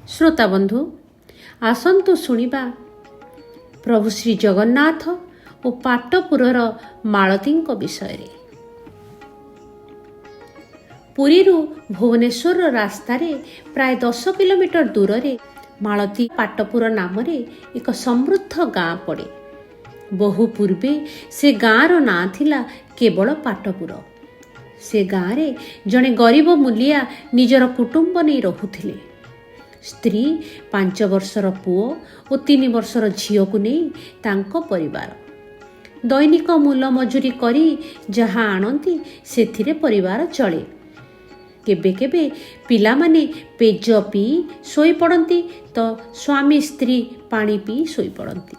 श्रोता बंधु आसंतु शुणिबा प्रभु श्री जगन्नाथ और पाटपुरर मालती विषय रे। पुरी भुवनेश्वर रास्तार प्राय 10 किलोमीटर दूर रे मालती पाटपुर नाम रे एक समृद्ध गाँ पड़े। बहु पूर्वे से गाँर ना थिला केवल पाटपुर। से गाँव रे जड़े गरीब मूलिया निजर कुटुंब नहीं रहुथिले। स्त्री 5 वर्षर पुओ और 3 वर्षर झील को नहीं तांको परिवार दैनिक मूल मजूरी करी जहाँ आणती सेथिरे परिवार चले। केबे केबे पिला माने पेज पी सोई पड़ती तो स्वामी स्त्री पानी पी सोई पड़ती।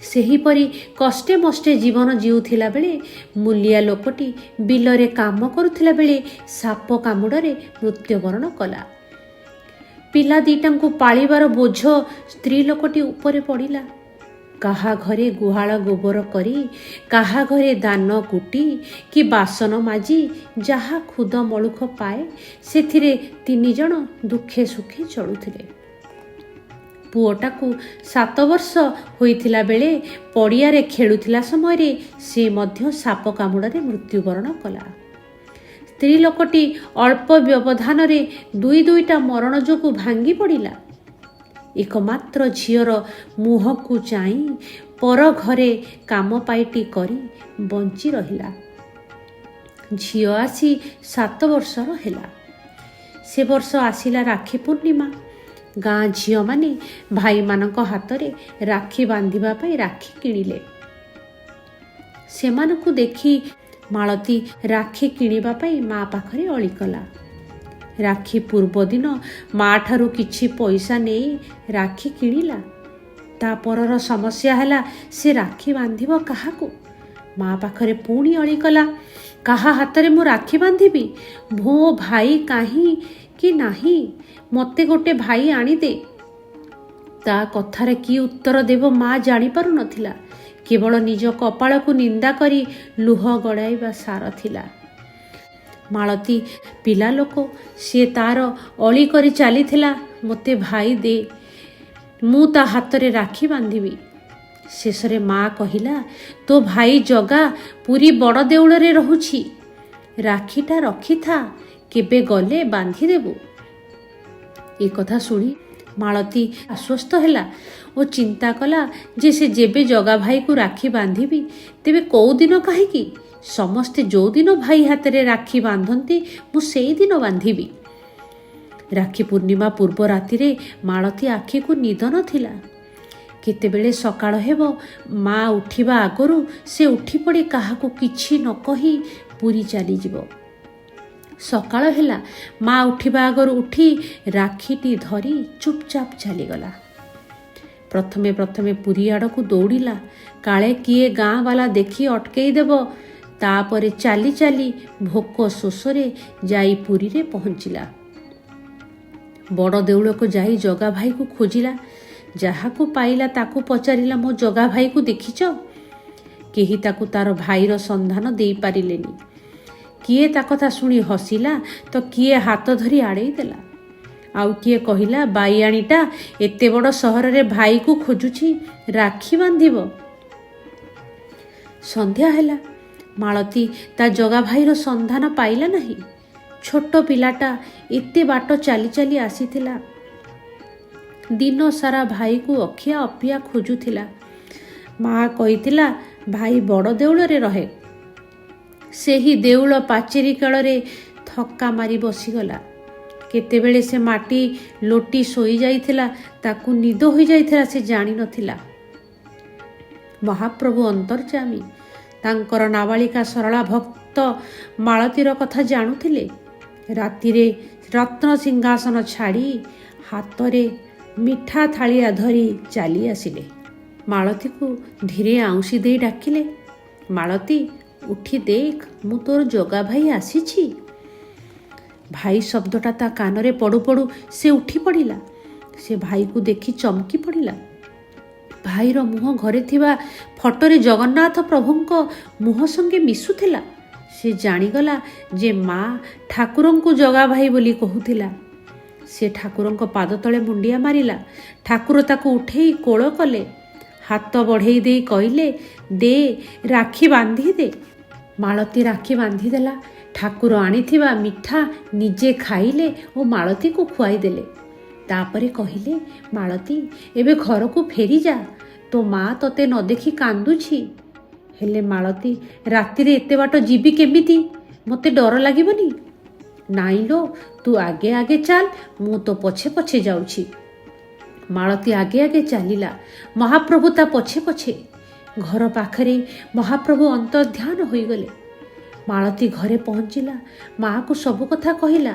सेहीपरि कष्टे मष्टे जीवन जीउथिला बेले मूलिया लोकटी बिलरे काम करुथिला बेले साप कामुडरे मृत्युवरण कला। पिला दीटांकु पालिबार बोझ स्त्री लोकटी उपरे पड़िला। काहा घरे गुहाळ गोबर करी काहा घरे दान कुटी कि बासन माजी जहा खुद मलुख पाए सेथिरे 3 जण दुखे सुखे चलुथिले। पुओटाकू 7 वर्ष होइथिला बेले पड़ियारे खेलुथिला समय रे से मध्य साप कामुड़ारे मृत्युवरण कला। स्त्री लोकटी अल्प व्यवधान रे 2-2टा मरण जोगु भांगी पड़िला। एकमात्र झीर मुह को चाई पर घरे काम पाइटी करी बंची रहिला। झी आसी 7 वर्षर हेला। से वर्ष आसिला राखी पूर्णिमा। गाँ झील माने भाई मानक हाथ रे राखी बांधिबा पाई राखी किणिले। सेमानकु देखी मालती राखी किणिबा पाई माँ पाखरे अली कला। राखी पूर्व दिन माँ ठारू किछि पैसा नहीं राखी किणिला। ता परर समस्या हैला से राखी बांधिबो काहाकू। माँ पाखरे पुणी अली कला। काहा हाथरे मु राखी बांधिबी? भो भाई काहीं कि नाही मते गोटे भाई आनी दे। ता कथारे की उत्तर देव माँ जानी पारु नथिला। केवल निज कपाल को निंदा करी लुह गड़ाइबा सार थिला। मालती पिला लोक सी तार अली करी चली थिला। मते भाई दे मु ता हाथरे राखी बांधिबी। शेषरे माँ कहिला तो भाई जगा पूरी बड़ देउल रे रहुछि। राखीटा रखी था केबे गले बांधी देबु। ए कथा सुनी मालती आश्वस्त हैला और चिंता कला जे से जेबे जगा भाई को राखी बांधिबी तेबे कौ दिन काहेकि समस्ते जो दिन भाई हाथ रे राखी बांधती मु सेई दिन बांधिबी। राखी पूर्णिमा पूर्व राति रे मालती आखि को निद नथिला। केतेबेले सकाळ हेबो माँ उठिबा आगरु से उठी पड़े काहाको किछि न कही पुरी चली जिवो। सकाळ हेला माँ उठिबा आगरु उठी राखीटी धरी चुपचाप चलीगला। प्रथमे प्रथमे पुरी आड़कू दौड़िला काले किए गाँ वाला देखी अटकई देव। तापरे चाली चाली भोक शोषरे जाई पुरी रे पहुँचिला। बड़ देउल को जाई जगा भाई को खोजिला। जहा को पाइला ताकू पचारिला मो जगा भाई को देखिच? केही ताकू तार भाईर संधान देई पारिलेनी। किए ता कथा शुणी हसिला तो किए हाथ धरी आड़ेई देला। आउ किए कहिला बाईआणीटा एते बड़ सहर रे भाई को खोजुछि राखी बांधिब। संध्या हैला मालती ता जगा भाईर संधान पाइला नहीं। छोट पिलाटा एते बाट चाली चाली आसीथिला। दिन सारा भाई को अखिया अपिया खोजुथिला। माँ कहिथिला भाई बड़ देउल रे रहे। सेही देउल पाचेरी काଳରେ थक्का मारी बसीगला। केतेबेले से माटी लोटी सोई जाइथिला ताकू निद होई जाइथिला से जानी नथिला। महाप्रभु अंतर्जामी तांकर नाबालिका सरला भक्त मालतीर कथा जानुथिले। रातिरे रत्न सिंहासन छाड़ी हातरे मिठा थालिया धरी चली आसिले। मालती को धीरे आउंसी दे डाकिले मालती उठी देख मु तोर जगा भाई आसीछि। भाई शब्दटा ता कानरे पड़ू पड़ू से उठी पड़िला। से भाई को देखी चमकी पड़िला। भाईर मुह घरे थिबा फटोरे जगन्नाथ प्रभुंको मुह संगे मिसुथिला। से जानिगला जे माँ ठाकुरंकु जगा भाई बोली कहूथिला। ସେ ଠାକୁରଙ୍କ ପାଦ ତଳେ ମୁଣ୍ଡିଆ ମାରିଲା। ଠାକୁର ତାକୁ ଉଠେଇ କୋଳ କଲେ, ହାତ ବଢ଼େଇ ଦେଇ କହିଲେ, ଦେ ରାକ୍ଷୀ ବାନ୍ଧି ଦେ। ମାଳତୀ ରାକ୍ଷୀ ବାନ୍ଧିଦେଲା। ଠାକୁର ଆଣିଥିବା ମିଠା ନିଜେ ଖାଇଲେ ଓ ମାଳତୀକୁ ଖୁଆଇଦେଲେ। ତାପରେ କହିଲେ, ମାଳତୀ ଏବେ ଘରକୁ ଫେରିଯା, ତୋ ମା ତତେ ନ ଦେଖି କାନ୍ଦୁଛି। ହେଲେ ମାଳତୀ, ରାତିରେ ଏତେ ବାଟ ଯିବି କେମିତି? ମୋତେ ଡର ଲାଗିବନି? ନାଇଁ ଲୋ, ତୁ ଆଗେ ଆଗେ ଚାଲ, ମୁଁ ତୋ ପଛେ ପଛେ ଯାଉଛି। ମାଳତୀ ଆଗେ ଆଗେ ଚାଲିଲା, ମହାପ୍ରଭୁ ତା ପଛେ ପଛେ। ଘର ପାଖରେ ମହାପ୍ରଭୁ ଅନ୍ତର୍ଧ୍ୟାନ ହୋଇଗଲେ। ମାଳତୀ ଘରେ ପହଞ୍ଚିଲା, ମାଆକୁ ସବୁ କଥା କହିଲା।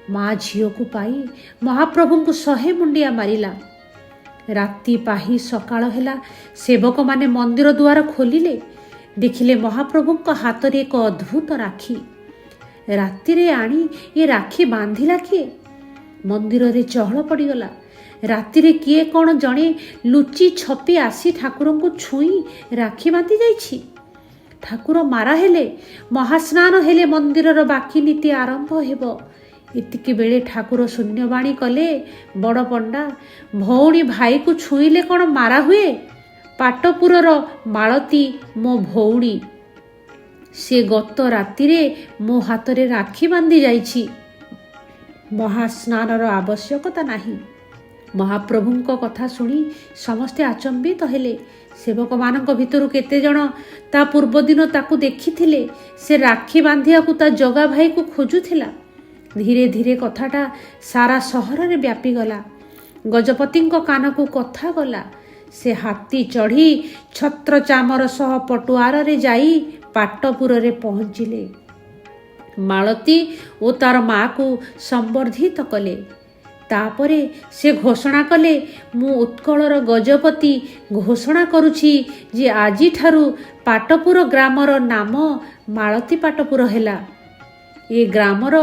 ମା ଝିଅକୁ ପାଇ ମହାପ୍ରଭୁଙ୍କୁ 100 ମୁଣ୍ଡିଆ ମାରିଲା। ରାତି ପାହି ସକାଳ ହେଲା। ସେବକମାନେ ମନ୍ଦିର ଦୁଆର ଖୋଲିଲେ। ଦେଖିଲେ ମହାପ୍ରଭୁଙ୍କ ହାତରେ ଏକ ଅଦ୍ଭୁତ ରାକ୍ଷୀ। ରାତିରେ ଆଣି ଏ ରାକ୍ଷୀ ବାନ୍ଧିଲା କିଏ? ମନ୍ଦିରରେ ଚହଳ ପଡ଼ିଗଲା। ରାତିରେ କିଏ କ'ଣ ଜଣେ ଲୁଚି ଛପି ଆସି ଠାକୁରଙ୍କୁ ଛୁଇଁ ରାକ୍ଷୀ ବାନ୍ଧି ଯାଇଛି। ଠାକୁର ମାରା ହେଲେ, ମହାସ୍ନାନ ହେଲେ ମନ୍ଦିରର ବାକି ନୀତି ଆରମ୍ଭ ହେବ। ଏତିକି ବେଳେ ଠାକୁର ଶୂନ୍ୟବାଣୀ କଲେ, ବଡ଼ ପଣ୍ଡା, ଭଉଣୀ ଭାଇକୁ ଛୁଇଁଲେ କ'ଣ ମାରା ହୁଏ? ପାଟପୁରର ମାଳତୀ ମୋ ଭଉଣୀ, ସେ ଗତ ରାତିରେ ମୋ ହାତରେ ରାକ୍ଷୀ ବାନ୍ଧି ଯାଇଛି। ମହାସ୍ନାନର ଆବଶ୍ୟକତା ନାହିଁ। ମହାପ୍ରଭୁଙ୍କ କଥା ଶୁଣି ସମସ୍ତେ ଆଚମ୍ବିତ ହେଲେ। ସେବକମାନଙ୍କ ଭିତରୁ କେତେଜଣ ତା ପୂର୍ବଦିନ ତାକୁ ଦେଖିଥିଲେ। ସେ ରାକ୍ଷୀ ବାନ୍ଧିବାକୁ ତା ଜଗା ଭାଇକୁ ଖୋଜୁଥିଲା। ଧୀରେ ଧୀରେ କଥାଟା ସାରା ସହରରେ ବ୍ୟାପିଗଲା। ଗଜପତିଙ୍କ କାନକୁ କଥା ଗଲା। ସେ ହାତୀ ଚଢ଼ି ଛତ୍ର ଚାମର ସହ ପଟୁଆରରେ ଯାଇ ପାଟପୁରରେ ପହଞ୍ଚିଲେ। ମାଳତୀ ଓ ତାର ମାଆକୁ ସମ୍ବର୍ଦ୍ଧିତ କଲେ। ତାପରେ ସେ ଘୋଷଣା କଲେ, ମୁଁ ଉତ୍କଳର ଗଜପତି ଘୋଷଣା କରୁଛି ଯେ ଆଜିଠାରୁ ପାଟପୁର ଗ୍ରାମର ନାମ ମାଳତୀ ପାଟପୁର ହେଲା। ଏ ଗ୍ରାମର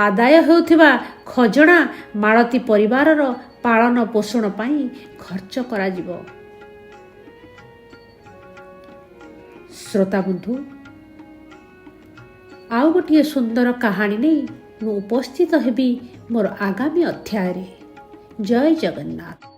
ଆଦାୟ ହେଉଥିବା ଖଜଣା ମାଳତୀ ପରିବାରର ପାଳନ ପୋଷଣ ପାଇଁ ଖର୍ଚ୍ଚ କରାଯିବ। ଶ୍ରୋତାବନ୍ଧୁ, ଆଉ ଗୋଟିଏ ସୁନ୍ଦର କାହାଣୀ ନେଇ ମୁଁ ଉପସ୍ଥିତ ହେବି ମୋର ଆଗାମୀ ଅଧ୍ୟାୟରେ। ଜୟ ଜଗନ୍ନାଥ।